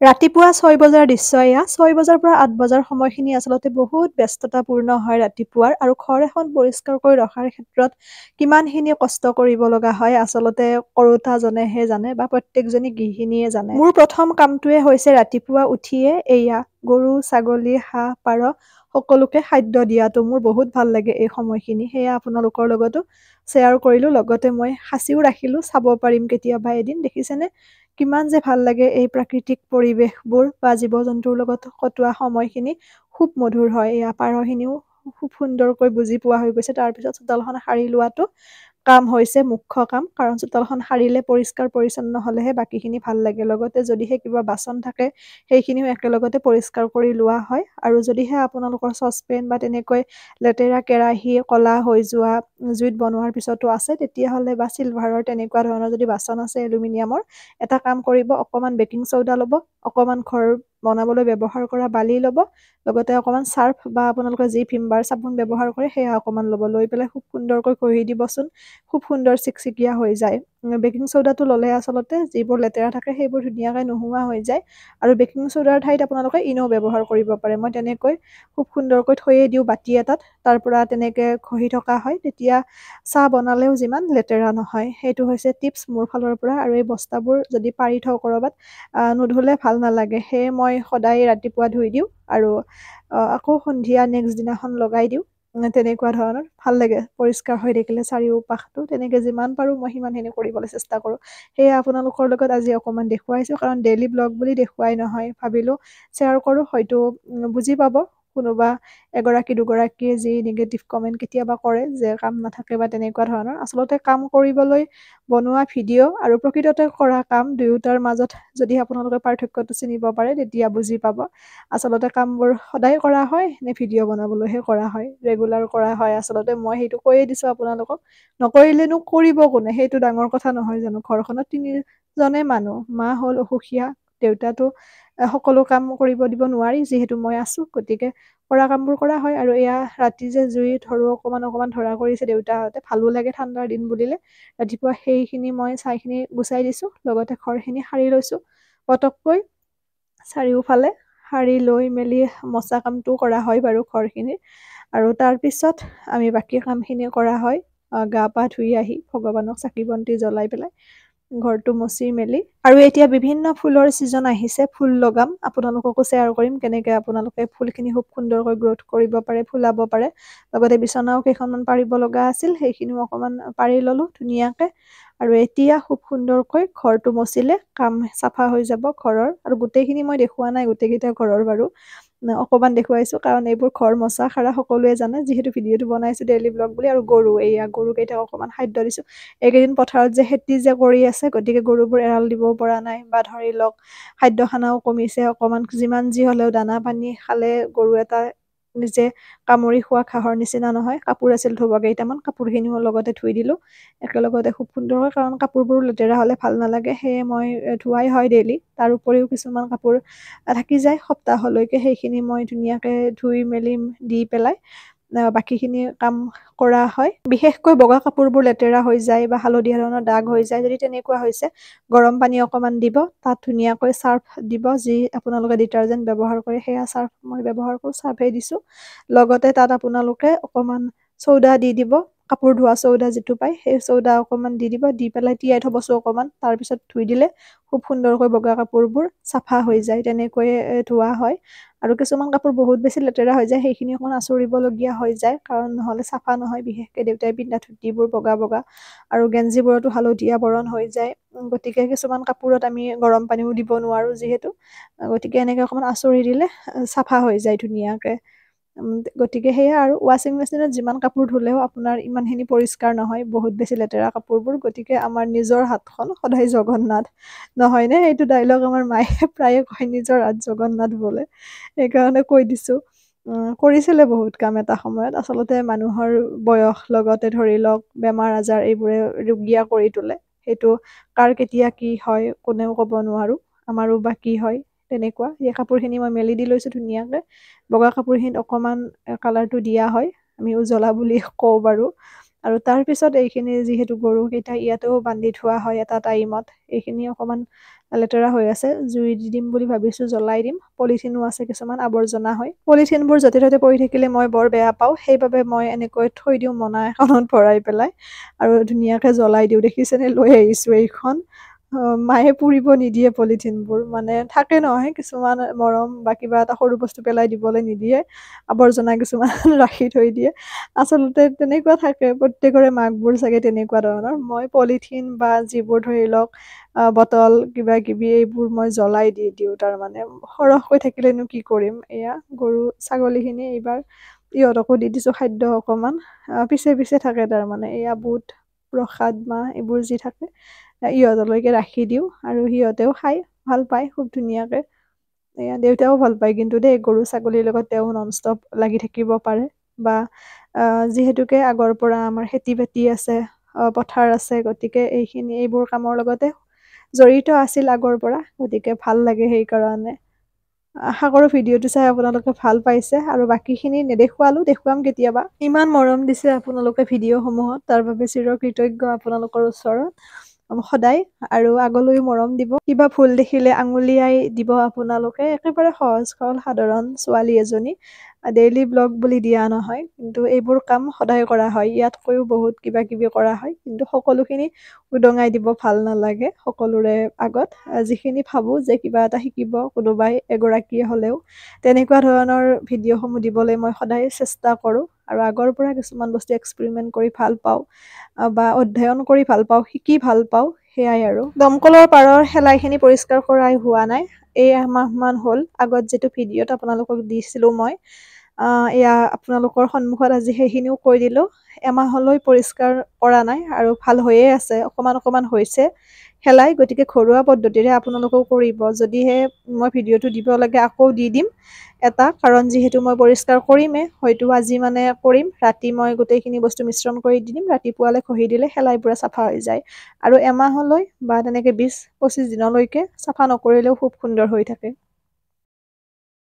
ৰাতিপুৱা ৬ বজাৰ দৃশ্য এয়া। ৬ বজাৰ পৰা ৮ বজাৰ সময়খিনি আচলতে বহুত ব্যস্ততাপূৰ্ণ হয় ৰাতিপুৱাৰ আৰু ঘৰ এখন পৰিষ্কাৰ কৰি ৰখাৰ ক্ষেত্ৰত কিমানখিনি কষ্ট কৰিব লগা হয় আচলতে কৰোঁতাজনেহে জানে বা প্ৰত্যেকজনী গৃহিণীয়ে জানে। মোৰ প্ৰথম কামটোৱে হৈছে ৰাতিপুৱা উঠিয়ে এয়া গৰু, ছাগলী, হাঁহ, পাৰ সকলোকে খাদ্য দিয়াটো। মোৰ বহুত ভাল লাগে এই সময়খিনি। সেয়া আপোনালোকৰ লগতো শ্বেয়াৰ কৰিলোঁ। লগতে মই সাঁচিও ৰাখিলোঁ, চাব পাৰিম কেতিয়াবা এদিন। দেখিছেনে? কিমান যে ভাল লাগে এই প্ৰাকৃতিক পৰিৱেশবোৰ বা জীৱ-জন্তুৰ লগত কটোৱা সময়খিনি খুব মধুৰ হয়। এয়া পাৰখিনিও খুব সুন্দৰকৈ বুজি পোৱা হৈ গৈছে। তাৰপিছত চোতালখন সাৰি লোৱাটো কাম হৈছে মুখ্য কাম। কাৰণ চোতালখন সাৰিলে পৰিষ্কাৰ-পৰিচ্ছন্ন হ'লেহে বাকীখিনি ভাল লাগে। লগতে যদিহে কিবা বাচন থাকে সেইখিনিও একেলগতে পৰিষ্কাৰ কৰি লোৱা হয়। আৰু যদিহে আপোনালোকৰ চচপেন বা তেনেকৈ লেতেৰা কেৰাহী ক'লা হৈ যোৱা জুইত বনোৱাৰ পিছতো আছে তেতিয়াহ'লে বা চিলভাৰৰ তেনেকুৱা ধৰণৰ যদি বাচন আছে এলুমিনিয়ামৰ, এটা কাম কৰিব অকণমান বেকিং চ'ডা ল'ব, অকণমান ঘৰ বনাবলৈ ব্যৱহাৰ কৰা বালি ল'ব, লগতে অকণমান চাৰ্ফ বা আপোনালোকে যি ভীম বাৰ চাবোন ব্যৱহাৰ কৰে সেয়া অকণমান ল'ব। লৈ পেলাই খুব সুন্দৰকৈ ঘঁহি দিবচোন। খুব সুন্দৰ চিকচিকীয়া হৈ যায়। বেকিং চ'ডাটো ল'লে আচলতে যিবোৰ লেতেৰা থাকে সেইবোৰ ধুনীয়াকৈ নোহোৱা হৈ যায়। আৰু বেকিং চ'ডাৰ ঠাইত আপোনালোকে ইন' ব্যৱহাৰ কৰিব পাৰে। মই তেনেকৈ খুব সুন্দৰকৈ থৈয়ে দিওঁ বাতি এটাত। তাৰ পৰা তেনেকৈ ঘঁহি থকা হয়। তেতিয়া চাহ বনালেও যিমান লেতেৰা নহয়। সেইটো হৈছে টিপছ মোৰ ফালৰ পৰা। আৰু এই বস্তাবোৰ যদি পাৰি থওঁ ক'ৰবাত নুধুলে ভাল নালাগে। সেয়ে মই সদায় ৰাতিপুৱা ধুই দিওঁ আৰু আকৌ সন্ধিয়া নেক্সট দিনাখন লগাই দিওঁ। তেনেকুৱা ধৰণৰ ভাল লাগে পৰিষ্কাৰ হৈ থাকিলে চাৰিওপাশটো। তেনেকৈ যিমান পাৰোঁ মই সিমানখিনি কৰিবলৈ চেষ্টা কৰোঁ। সেয়ে আপোনালোকৰ লগত আজি অকণমান দেখুৱাইছোঁ। কাৰণ ডেইলি ব্লগ বুলি দেখুৱাই নহয়, ভাবিলোঁ শ্বেয়াৰ কৰোঁ, হয়তো বুজি পাব কোনোবা এগৰাকী দুগৰাকীয়ে যি নিগেটিভ কমেণ্ট কেতিয়াবা কৰে যে কাম নাথাকে বা তেনেকুৱা ধৰণৰ। আচলতে কাম কৰিবলৈ বনোৱা ভিডিঅ' আৰু প্ৰকৃততে কৰা কাম দুয়োটাৰ মাজত যদি আপোনালোকে পাৰ্থক্যটো চিনিব পাৰে তেতিয়া বুজি পাব। আচলতে কামবোৰ সদায় কৰা হয় নে ভিডিঅ' বনাবলৈহে কৰা হয়, ৰেগুলাৰ কৰা হয়। আচলতে মই সেইটো কৈয়ে দিছোঁ আপোনালোকক। নকৰিলেনো কৰিব কোনে? সেইটো ডাঙৰ কথা নহয় জানো? ঘৰখনত 3জনে মানুহ, মা হ'ল অসুখীয়া, দেউতাটো সকলো কাম কৰিব দিব নোৱাৰি যিহেতু মই আছোঁ। গতিকে কৰা কামবোৰ কৰা হয়। আৰু এয়া ৰাতি যে জুই ধৰোঁ অকণমান ধৰা কৰিছে দেউতাহঁতে, ভালো লাগে ঠাণ্ডাৰ দিন বুলিলে। ৰাতিপুৱা সেইখিনি মই ছাইখিনি গুচাই দিছোঁ, লগতে ঘৰখিনি সাৰি লৈছোঁ পটককৈ। চাৰিওফালে সাৰি লৈ মেলি মচা কামটো কৰা হয় বাৰু ঘৰখিনিৰ। আৰু তাৰপিছত আমি বাকী কামখিনি কৰা হয়। গা পা ধুই আহি ভগৱানক চাকি বন্তি জ্বলাই পেলাই ঘৰটো মচি মেলি। আৰু এতিয়া বিভিন্ন ফুলৰ ছিজন আহিছে, ফুল লগাম। আপোনালোককো শ্বেয়াৰ কৰিম কেনেকৈ আপোনালোকে ফুলখিনি খুব সুন্দৰকৈ গ্ৰ'থ কৰিব পাৰে, ফুলাব পাৰে। লগতে বিচনাও কেইখনমান পাৰিব লগা আছিল, সেইখিনিও অকণমান পাৰি ল'লোঁ ধুনীয়াকৈ। আৰু এতিয়া খুব সুন্দৰকৈ ঘৰটো মচিলে কাম চাফা হৈ যাব ঘৰৰ। আৰু গোটেইখিনি মই দেখুওৱা নাই গোটেইকেইটা ঘৰৰ বাৰু, অকণমান দেখুৱাইছোঁ। কাৰণ এইবোৰ ঘৰ মচা সাৰা সকলোৱে জানে যিহেতু ভিডিঅ'টো বনাইছোঁ ডেইলি ব্লগ বুলি। আৰু গৰু, এয়া গৰুকেইটাক অকণমান খাদ্য দিছোঁ। এইকেইদিন পথাৰত যে খেতি যে কৰি আছে, গতিকে গৰুবোৰ এৰাল দিবও পৰা নাই। বা ধৰি লওক খাদ্য খানাও কমিছে অকণমান। যিমান যি হ'লেও দানা পানী খালে গৰু এটা নিজে কামুৰি খোৱা ঘাঁহৰ নিচিনা নহয়। কাপোৰ আছিল ধুব কেইটামান, কাপোৰখিনিও লগতে ধুই দিলোঁ একেলগতে খুব সুন্দৰকৈ। কাৰণ কাপোৰবোৰ লেতেৰা হ'লে ভাল নালাগে, সেয়ে মই ধোৱাই হয় ডেইলি। তাৰ উপৰিও কিছুমান কাপোৰ থাকি যায় সপ্তাহলৈকে, সেইখিনি মই ধুনীয়াকৈ ধুই মেলি দি পেলাই বাকীখিনি কাম কৰা হয়। বিশেষকৈ বগা কাপোৰবোৰ লেতেৰা হৈ যায় বা হালধীয়া ধৰণৰ দাগ হৈ যায়। যদি তেনেকুৱা হৈছে গৰম পানী অকণমান দিব, তাত ধুনীয়াকৈ চাৰ্ফ দিব, যি আপোনালোকে ডিটাৰজেণ্ট ব্যৱহাৰ কৰে সেয়া চাৰ্ফ মই ব্যৱহাৰ কৰোঁ, চাৰ্ফেই দিছোঁ। লগতে তাত আপোনালোকে অকণমান চৌদা দি দিব, কাপোৰ ধোৱা চৌদা যিটো পায় সেই চৌদা অকণমান দি দিব, দি পেলাই তিয়াই থ'বচোন অকণমান। তাৰপিছত ধুই দিলে খুব সুন্দৰকৈ বগা কাপোৰবোৰ চাফা হৈ যায়। তেনেকৈয়ে ধোৱা হয়। আৰু কিছুমান কাপোৰ বহুত বেছি লেতেৰা হৈ যায়, সেইখিনি অকণমান আঁচুৰিবলগীয়া হৈ যায়, কাৰণ নহ'লে চাফা নহয়। বিশেষকৈ দেউতাই পিন্ধা ধুতিবোৰ বগা আৰু গেঞ্জিবোৰতো হালধীয়া বৰণ হৈ যায়। গতিকে কিছুমান কাপোৰত আমি গৰম পানীও দিব নোৱাৰোঁ যিহেতু। গতিকে এনেকৈ অকণমান আঁচুৰি দিলে চাফা হৈ যায় ধুনীয়াকৈ। গতিকে সেয়া আৰু ৱাশ্বিং মেচিনত যিমান কাপোৰ ধুলেও আপোনাৰ ইমানখিনি পৰিষ্কাৰ নহয়, বহুত বেছি লেতেৰা কাপোৰবোৰ। গতিকে আমাৰ নিজৰ হাতখন সদায় জগন্নাথ, নহয়নে? এইটো ডাইলগ আমাৰ মায়ে প্ৰায়ে কয়, নিজৰ হাত জগন্নাথ বোলে। সেইকাৰণে কৈ দিছোঁ। কৰিছিলে বহুত কাম এটা সময়ত। আচলতে মানুহৰ বয়স লগতে ধৰি লওক বেমাৰ আজাৰ এইবোৰে ৰোগীয়া কৰি তোলে। সেইটো কাৰ কেতিয়া কি হয় কোনেও ক'ব নোৱাৰোঁ, আমাৰো বা কি হয় তেনেকুৱা। এই কাপোৰখিনি মই মেলি দি লৈছোঁ ধুনীয়াকৈ। বগা কাপোৰখিনিত অকণমান কালাৰটো দিয়া হয়, আমি উজ্বলা বুলি কওঁ বাৰু। আৰু তাৰপিছত এইখিনি যিহেতু গৰুকেইটা ইয়াতেও বান্ধি থোৱা হয় এটা টাইমত, এইখিনি অকণমান লেতেৰা হৈ আছে, জুই দি দিম বুলি ভাবিছোঁ, জ্বলাই দিম। পলিথিনো আছে কিছুমান আৱৰ্জনা হয়। পলিথিনবোৰ য'তে ত'তে পৰি থাকিলে মই বৰ বেয়া পাওঁ, সেইবাবে মই এনেকৈ থৈ দিওঁ মোনা এখনত ভৰাই পেলাই আৰু ধুনীয়াকৈ জ্বলাই দিওঁ। দেখিছেনে, লৈ আহিছোঁ এইখন। মায়ে পুৰিব নিদিয়ে পলিথিনবোৰ, মানে থাকে নহয় কিছুমান মৰম বা কিবা এটা সৰু বস্তু পেলাই দিবলৈ নিদিয়ে, আৱৰ্জনা কিছুমান ৰাখি থৈ দিয়ে। আচলতে তেনেকুৱা থাকে, প্ৰত্যেকৰে মাকবোৰ চাগে তেনেকুৱা ধৰণৰ। মই পলিথিন বা যিবোৰ ধৰি লওক বটল কিবা কিবি এইবোৰ মই জ্বলাই দি দিওঁ। তাৰমানে সৰহকৈ থাকিলেনো কি কৰিম, এয়া গৰু ছাগলীখিনি এইবাৰ ইহঁতকো দি দিছোঁ খাদ্য অকণমান। পিছে পিছে থাকে তাৰমানে, এয়া বুট প্ৰসাদ মাহ এইবোৰ যি থাকে ইহঁতলৈকে ৰাখি দিওঁ আৰু সিহঁতেও খাই ভাল পায় খুব ধুনীয়াকৈ। এয়া দেউতাও ভাল পায় কিন্তু দেই, গৰু ছাগলীৰ লগত তেওঁ নন ষ্টপ লাগি থাকিব পাৰে। বা যিহেতুকে আগৰ পৰা আমাৰ খেতি বাতি আছে, পথাৰ আছে, গতিকে এইবোৰ কামৰ লগতে জড়িত আছিল আগৰ পৰা, গতিকে ভাল লাগে সেইকাৰণে। আশা কৰোঁ ভিডিঅ'টো চাই আপোনালোকে ভাল পাইছে, আৰু বাকীখিনি নেদেখুৱালোঁ, দেখুৱাম কেতিয়াবা। ইমান মৰম দিছে আপোনালোকে ভিডিঅ'সমূহত, তাৰ বাবে চিৰকৃতজ্ঞ আপোনালোকৰ ওচৰত সদায়, আৰু আগলৈও মৰম দিব। কিবা ভুল দেখিলে আঙুলিয়াই দিব আপোনালোকে। একেবাৰে সহজ সৰল সাধাৰণ ছোৱালী এজনী, ডেইলি ব্লগ বুলি দিয়া নহয়, কিন্তু এইবোৰ কাম সদায় কৰা হয়। ইয়াতকৈও বহুত কিবা কিবি কৰা হয়, কিন্তু সকলোখিনি উদঙাই দিব ভাল নালাগে সকলোৰে আগত। যিখিনি ভাবোঁ যে কিবা এটা শিকিব কোনোবাই এগৰাকীয়ে হ'লেও, তেনেকুৱা ধৰণৰ ভিডিঅ'সমূহ দিবলৈ মই সদায় চেষ্টা কৰোঁ। আৰু আগৰ পৰা কিছুমান বস্তু এক্সপেৰিমেণ্ট কৰি ভাল পাওঁ, বা অধ্যয়ন কৰি ভাল পাওঁ, শিকি ভাল পাওঁ, সেয়াই আৰু। দমকলৰ পাৰৰ শেলাইখিনি পৰিষ্কাৰ কৰাই হোৱা নাই, এই এমাহমান হ'ল। আগত যিটো ভিডিঅ'ত আপোনালোকক দিছিলোঁ মই, এয়া আপোনালোকৰ সন্মুখত আজি সেইখিনিও কৈ দিলোঁ। এমাহলৈ পৰিষ্কাৰ কৰা নাই আৰু ভাল হৈয়ে আছে, অকণমান অকণমান হৈছে শেলাই। গতিকে ঘৰুৱা পদ্ধতিৰে আপোনালোকেও কৰিব। যদিহে মই ভিডিঅ'টো দিব লাগে আকৌ দি দিম এটা, কাৰণ যিহেতু মই পৰিষ্কাৰ কৰিমেই, হয়তো আজি মানে কৰিম, ৰাতি মই গোটেইখিনি বস্তু মিশ্ৰণ কৰি দি দিম, ৰাতিপুৱালৈ ঘঁহি দিলে শেলাই পুৰা চাফা হৈ যায়। আৰু এমাহলৈ বা তেনেকৈ 20-25 দিনলৈকে চাফা নকৰিলেও খুব সুন্দৰ হৈ থাকে।